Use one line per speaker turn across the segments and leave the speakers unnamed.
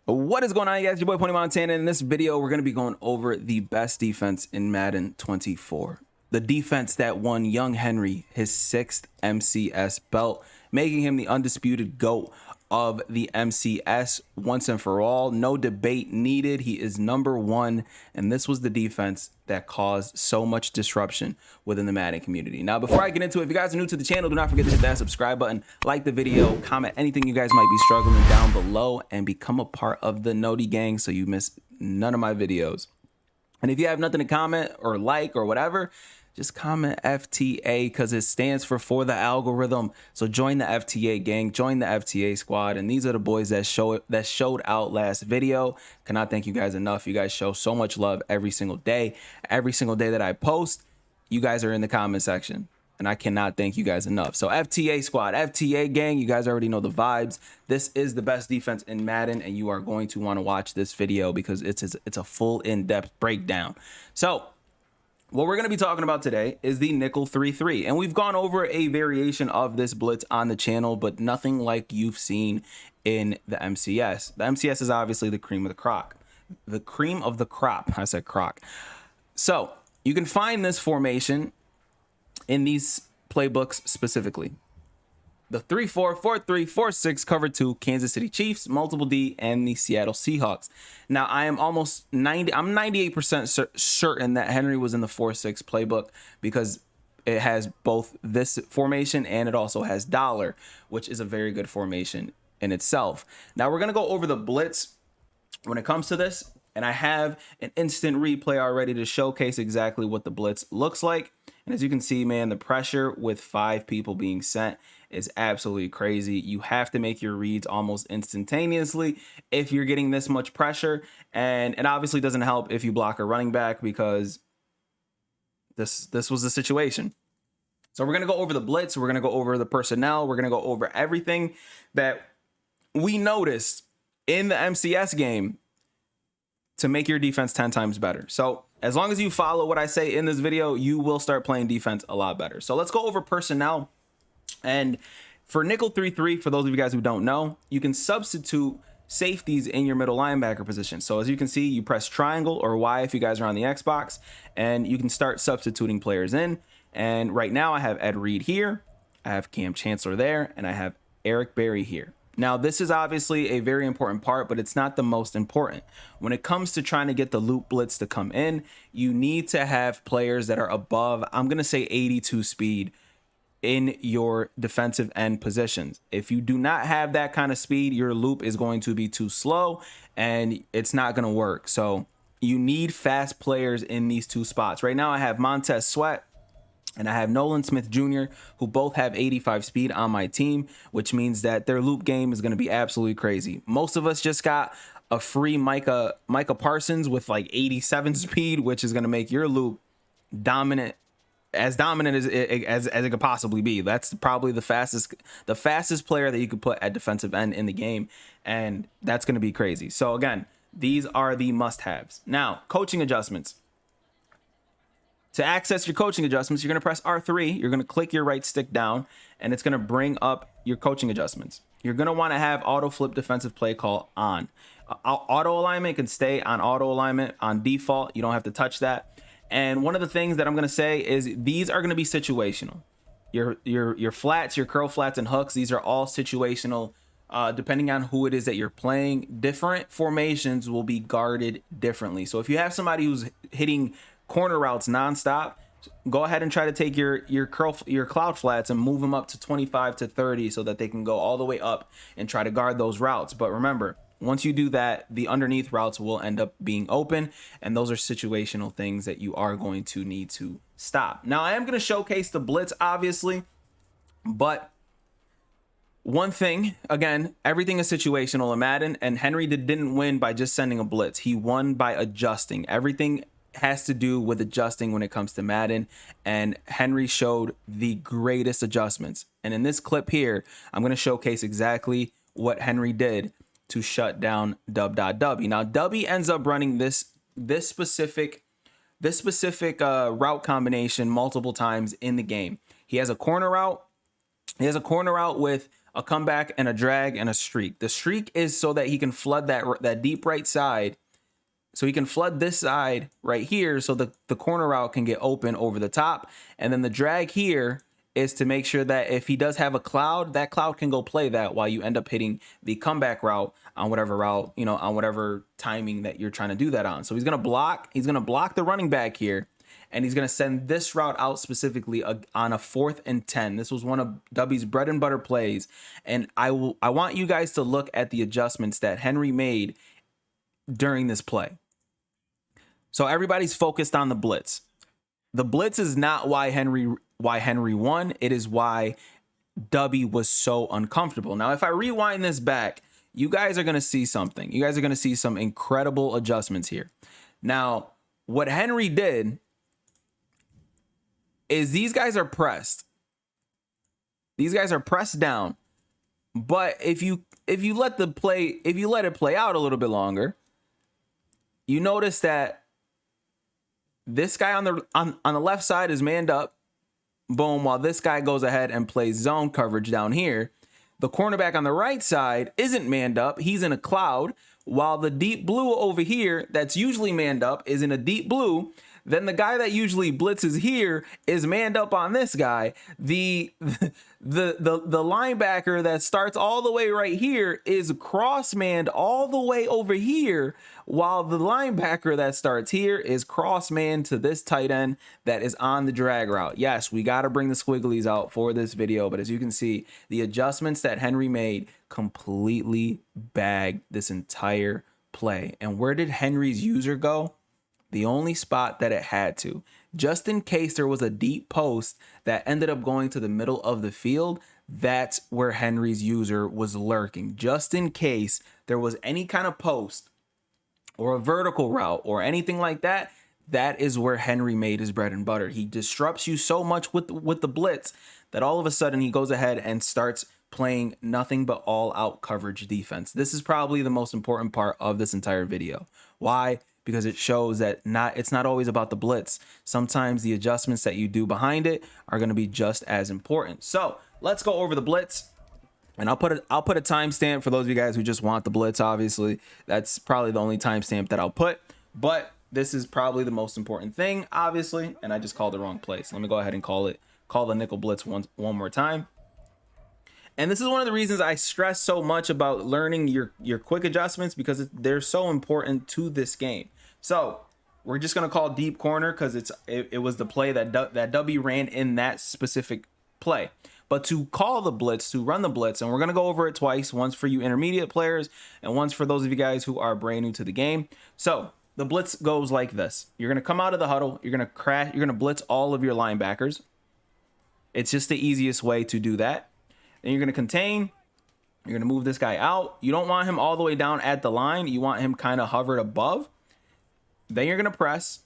What is going on, you guys? Your boy Pony Montana. In this video, we're going to be going over the best defense in Madden 24. The defense that won young Henry his 6th MCS belt, making him the undisputed GOAT of the MCS once and for all. No debate needed. He is #1, and this was the defense that caused so much disruption within the Madden community. Now, before I get into it, if you guys are new to the channel, do not forget to hit that subscribe button, like the video, comment anything you guys might be struggling down below, and become a part of the Noti gang so you miss none of my videos. And if you have nothing to comment or like or whatever, just comment FTA because it stands for the algorithm. So join the FTA gang, join the FTA squad. And these are the boys that showed out last video. Cannot thank you guys enough. You guys show so much love every single day. Every single day that I post, you guys are in the comment section. And I cannot thank you guys enough. So FTA squad, FTA gang, you guys already know the vibes. This is the best defense in Madden, and you are going to want to watch this video because it's a full in-depth breakdown. So what we're going to be talking about today is the nickel 3-3, and we've gone over a variation of this blitz on the channel, but nothing like you've seen in the MCS. The MCS is obviously the cream of the crop. The cream of the crop. I said crock. So you can find this formation in these playbooks specifically. The 3-4, 4-3, 4-6, cover 2, Kansas City Chiefs, multiple D, and the Seattle Seahawks. Now, I'm 98% certain that Henry was in the 4-6 playbook because it has both this formation and it also has dollar, which is a very good formation in itself. Now, we're going to go over the blitz when it comes to this, and I have an instant replay already to showcase exactly what the blitz looks like. And as you can see, man, the pressure with 5 people being sent is absolutely crazy. You have to make your reads almost instantaneously if you're getting this much pressure. And it obviously doesn't help if you block a running back because this was the situation. So we're going to go over the blitz. We're going to go over the personnel. We're going to go over everything that we noticed in the MCS game to make your defense 10 times better. So as long as you follow what I say in this video, you will start playing defense a lot better. So let's go over personnel. And for nickel 3-3, for those of you guys who don't know, you can substitute safeties in your middle linebacker position. So as you can see, you press triangle or Y if you guys are on the Xbox, and you can start substituting players in. And right now I have Ed Reed here, I have Cam Chancellor there, and I have Eric Berry here. Now, this is obviously a very important part, but it's not the most important. When it comes to trying to get the loop blitz to come in, you need to have players that are above, I'm going to say 82 speed in your defensive end positions. If you do not have that kind of speed, your loop is going to be too slow and it's not going to work. So you need fast players in these two spots. Right now, I have Montez Sweat and I have Nolan Smith Jr., who both have 85 speed on my team, which means that their loop game is going to be absolutely crazy. Most of us just got a free Micah Parsons with like 87 speed, which is going to make your loop dominant as it could possibly be. That's probably the fastest player that you could put at defensive end in the game, and that's going to be crazy. So again, these are the must-haves. Now, coaching adjustments. To access your coaching adjustments, you're going to press R3. You're going to click your right stick down, and it's going to bring up your coaching adjustments. You're going to want to have auto flip defensive play call on. Auto alignment can stay on auto alignment on default. You don't have to touch that. And one of the things that I'm going to say is these are going to be situational. Your flats, your curl flats and hooks, these are all situational. Depending on who it is that you're playing, different formations will be guarded differently. So if you have somebody who's hitting corner routes nonstop, go ahead and try to take your cloud flats and move them up to 25 to 30 so that they can go all the way up and try to guard those routes. But remember, once you do that, the underneath routes will end up being open, and those are situational things that you are going to need to stop. Now, I am going to showcase the blitz, obviously, but one thing, again, everything is situational in Madden, and Henry didn't win by just sending a blitz. He won by adjusting. Everything has to do with adjusting when it comes to Madden, and Henry showed the greatest adjustments. And in this clip here, I'm going to showcase exactly what Henry did to shut down Dub.Dubby. Now, Dubby ends up running this specific route combination multiple times in the game. He has a corner route. He has a corner route with a comeback, and a drag, and a streak. The streak is so that he can flood that deep right side. So he can flood this side right here so the corner route can get open over the top. And then the drag here is to make sure that if he does have a cloud, that cloud can go play that while you end up hitting the comeback route on whatever route, on whatever timing that you're trying to do that on. So he's going to block the running back here, and he's going to send this route out specifically on a 4th and 10. This was one of W's bread and butter plays. And I want you guys to look at the adjustments that Henry made during this play. So everybody's focused on the blitz. The blitz is not why Henry won. It is why W was so uncomfortable. Now, if I rewind this back, you guys are going to see something. You guys are going to see some incredible adjustments here. Now, what Henry did is these guys are pressed. These guys are pressed down. But if you let it play out a little bit longer, you notice that this guy on the left side is manned up. Boom, while this guy goes ahead and plays zone coverage down here. The cornerback on the right side isn't manned up. He's in a cloud, while the deep blue over here that's usually manned up is in a deep blue. Then the guy that usually blitzes here is manned up on this guy. The linebacker that starts all the way right here is cross-manned all the way over here, while the linebacker that starts here is cross-manned to this tight end that is on the drag route. Yes, we got to bring the squigglies out for this video, but as you can see, the adjustments that Henry made completely bagged this entire play. And where did Henry's user go? The only spot that it had to, just in case there was a deep post that ended up going to the middle of the field. That's where Henry's user was lurking. Just in case there was any kind of post or a vertical route or anything like that, that is where Henry made his bread and butter. He disrupts you so much with the blitz that all of a sudden he goes ahead and starts playing nothing but all out coverage defense. This is probably the most important part of this entire video. Why? Because it shows that it's not always about the blitz. Sometimes the adjustments that you do behind it are going to be just as important. So let's go over the blitz, and I'll put a timestamp for those of you guys who just want the blitz. Obviously, that's probably the only timestamp that I'll put, but this is probably the most important thing, obviously, and I just called the wrong place. Let me go ahead and call the nickel blitz one more time. And this is one of the reasons I stress so much about learning your quick adjustments, because they're so important to this game. So we're just going to call deep corner because it was the play that W ran in that specific play. But to call the blitz, to run the blitz, and we're going to go over it twice, once for you intermediate players and once for those of you guys who are brand new to the game. So the blitz goes like this. You're going to come out of the huddle. You're going to blitz all of your linebackers. It's just the easiest way to do that. Then you're going to contain. You're going to move this guy out. You don't want him all the way down at the line. You want him kind of hovered above. Then you're going to press.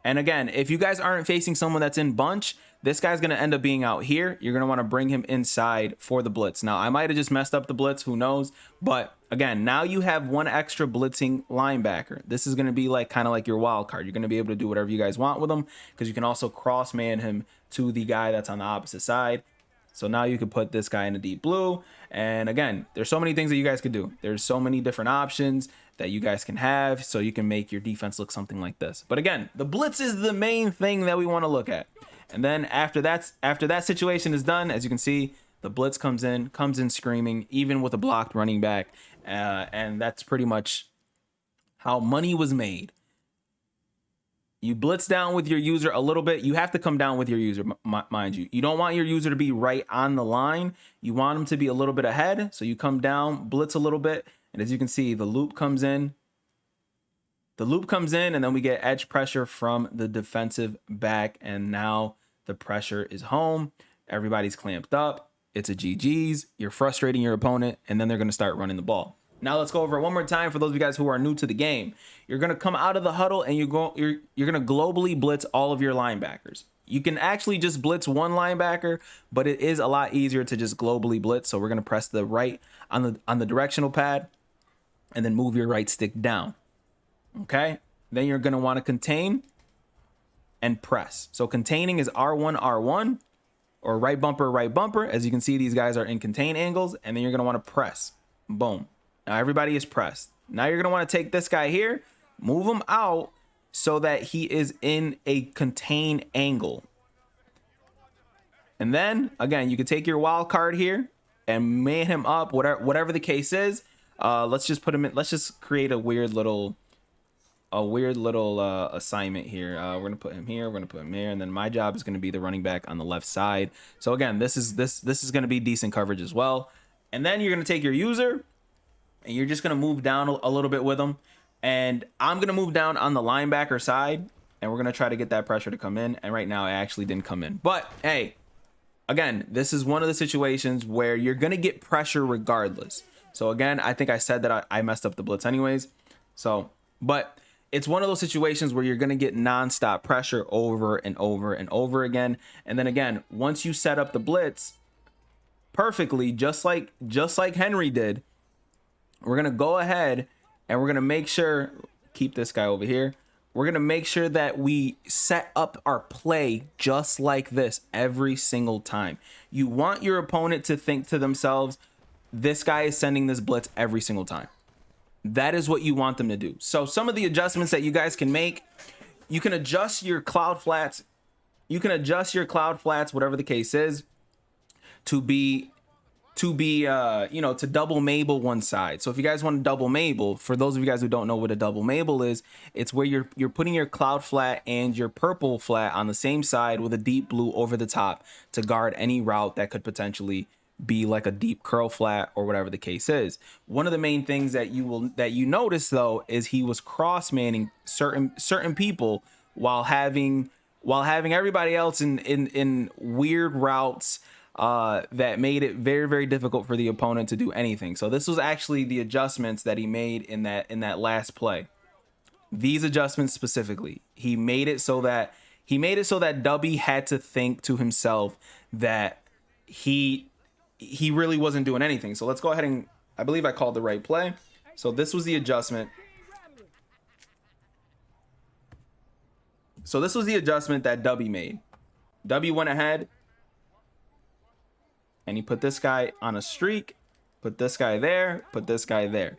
And again, if you guys aren't facing someone that's in bunch, this guy's going to end up being out here. You're going to want to bring him inside for the blitz. Now, I might have just messed up the blitz. Who knows? But again, now you have one extra blitzing linebacker. This is going to be kind of like your wild card. You're going to be able to do whatever you guys want with him, because you can also cross man him to the guy that's on the opposite side. So now you could put this guy in a deep blue. And again, there's so many things that you guys could do. There's so many different options that you guys can have, so you can make your defense look something like this. But again, the blitz is the main thing that we want to look at. And then after that situation is done, as you can see, the blitz comes in screaming, even with a blocked running back. And that's pretty much how money was made. You blitz down with your user a little bit. You have to come down with your user, mind you. You don't want your user to be right on the line. You want him to be a little bit ahead. So you come down, blitz a little bit. And as you can see, the loop comes in. The loop comes in, and then we get edge pressure from the defensive back. And now the pressure is home. Everybody's clamped up. It's a GG's. You're frustrating your opponent, and then they're going to start running the ball. Now let's go over it one more time for those of you guys who are new to the game. You're going to come out of the huddle, and you're going to globally blitz all of your linebackers. You can actually just blitz one linebacker, but it is a lot easier to just globally blitz. So we're going to press the right on the directional pad and then move your right stick down. Okay? Then you're going to want to contain and press. So containing is R1, R1, or right bumper, right bumper. As you can see, these guys are in contain angles, and then you're going to want to press. Boom. Now everybody is pressed. Now you're going to want to take this guy here, move him out so that he is in a contain angle. And then again, you can take your wild card here and man him up, whatever the case is. Let's just put him in. Let's just create a weird little assignment here. We're gonna put him here. We're gonna put him here, and then my job is gonna be the running back on the left side. So again, this is gonna be decent coverage as well. And then you're gonna take your user, and you're just gonna move down a little bit with him. And I'm gonna move down on the linebacker side, and we're gonna try to get that pressure to come in. And right now, it actually didn't come in. But hey, again, this is one of the situations where you're gonna get pressure regardless. So again, I think I said that I messed up the blitz anyways. So, but it's one of those situations where you're going to get nonstop pressure over and over and over again. And then again, once you set up the blitz perfectly, just like Henry did, we're going to go ahead and we're going to make sure, keep this guy over here. We're going to make sure that we set up our play just like this every single time. You want your opponent to think to themselves, this guy is sending this blitz every single time. That is what you want them to do. So some of the adjustments that you guys can make, you can adjust your cloud flats. You can adjust your cloud flats, whatever the case is, to double Mabel one side. So if you guys want to double Mabel, for those of you guys who don't know what a double Mabel is, it's where you're putting your cloud flat and your purple flat on the same side with a deep blue over the top to guard any route that could potentially be like a deep curl flat or whatever the case is. One of the main things that you notice though is he was cross manning certain people while having everybody else in weird routes that made it very, very difficult for the opponent to do anything. So this was actually the adjustments that he made in that last play. These adjustments specifically, he made it so that Dubby had to think to himself that he really wasn't doing anything. So let's go ahead and, I believe I called the right play. So this was the adjustment. So this was the adjustment that Dubby made. Dubby went ahead and he put this guy on a streak, put this guy there, put this guy there.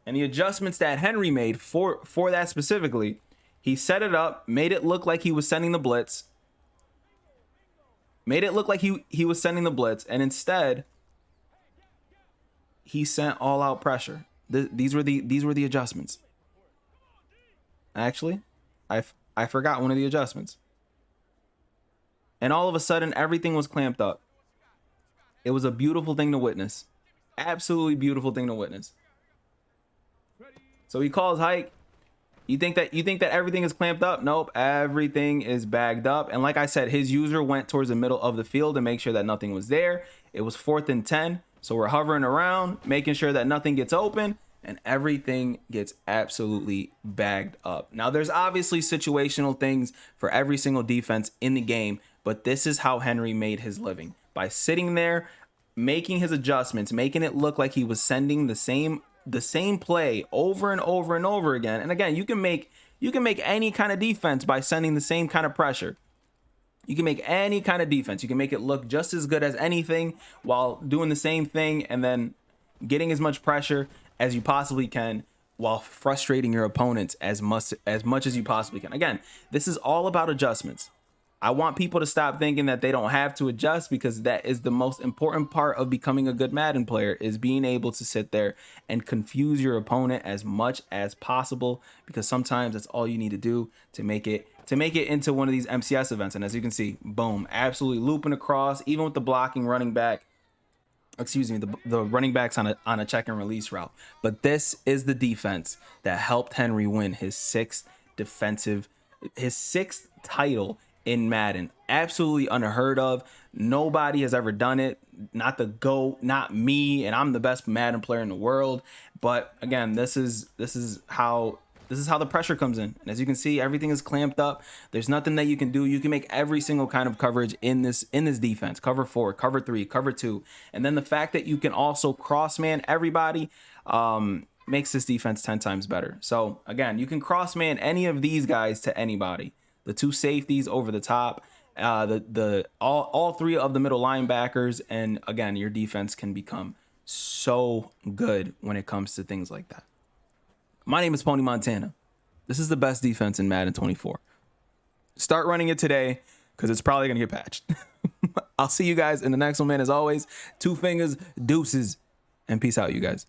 And the adjustments that Henry made for that specifically, he set it up, made it look like he was sending the blitz. Made it look like he was sending the blitz, and instead he sent all out pressure. These were the adjustments. Actually, I forgot one of the adjustments. And all of a sudden everything was clamped up. It was a beautiful thing to witness. Absolutely beautiful thing to witness. So he calls hike. You think that everything is clamped up? Nope, everything is bagged up. And like I said, his user went towards the middle of the field to make sure that nothing was there. It was 4th and 10. So we're hovering around, making sure that nothing gets open, and everything gets absolutely bagged up. Now, there's obviously situational things for every single defense in the game, but this is how Henry made his living. By sitting there, making his adjustments, making it look like he was sending the same play over and over and over again. And again, you can make any kind of defense by sending the same kind of pressure. You can make any kind of defense. You can make it look just as good as anything while doing the same thing and then getting as much pressure as you possibly can while frustrating your opponents as much as you possibly can. Again, this is all about adjustments. I want people to stop thinking that they don't have to adjust, because that is the most important part of becoming a good Madden player, is being able to sit there and confuse your opponent as much as possible, because sometimes that's all you need to do to make it into one of these MCS events. And as you can see, boom, absolutely looping across, even with the blocking running back. Excuse me, the running backs on a check and release route. But this is the defense that helped Henry win his sixth title in Madden. Absolutely unheard of. Nobody has ever done it. Not the GOAT, not me, and I'm the best Madden player in the world. But again, this is how the pressure comes in. And as you can see, everything is clamped up. There's nothing that you can do. You can make every single kind of coverage in this defense. Cover 4, cover 3, cover 2. And then the fact that you can also cross man everybody makes this defense 10 times better. So again, you can cross man any of these guys to anybody. The 2 safeties over the top. All three of the middle linebackers, and again, your defense can become so good when it comes to things like that. My name is Pony Montana. This is the best defense in Madden 24. Start running it today because it's probably going to get patched. I'll see you guys in the next one, man. As always, 2 fingers, deuces, and peace out, you guys.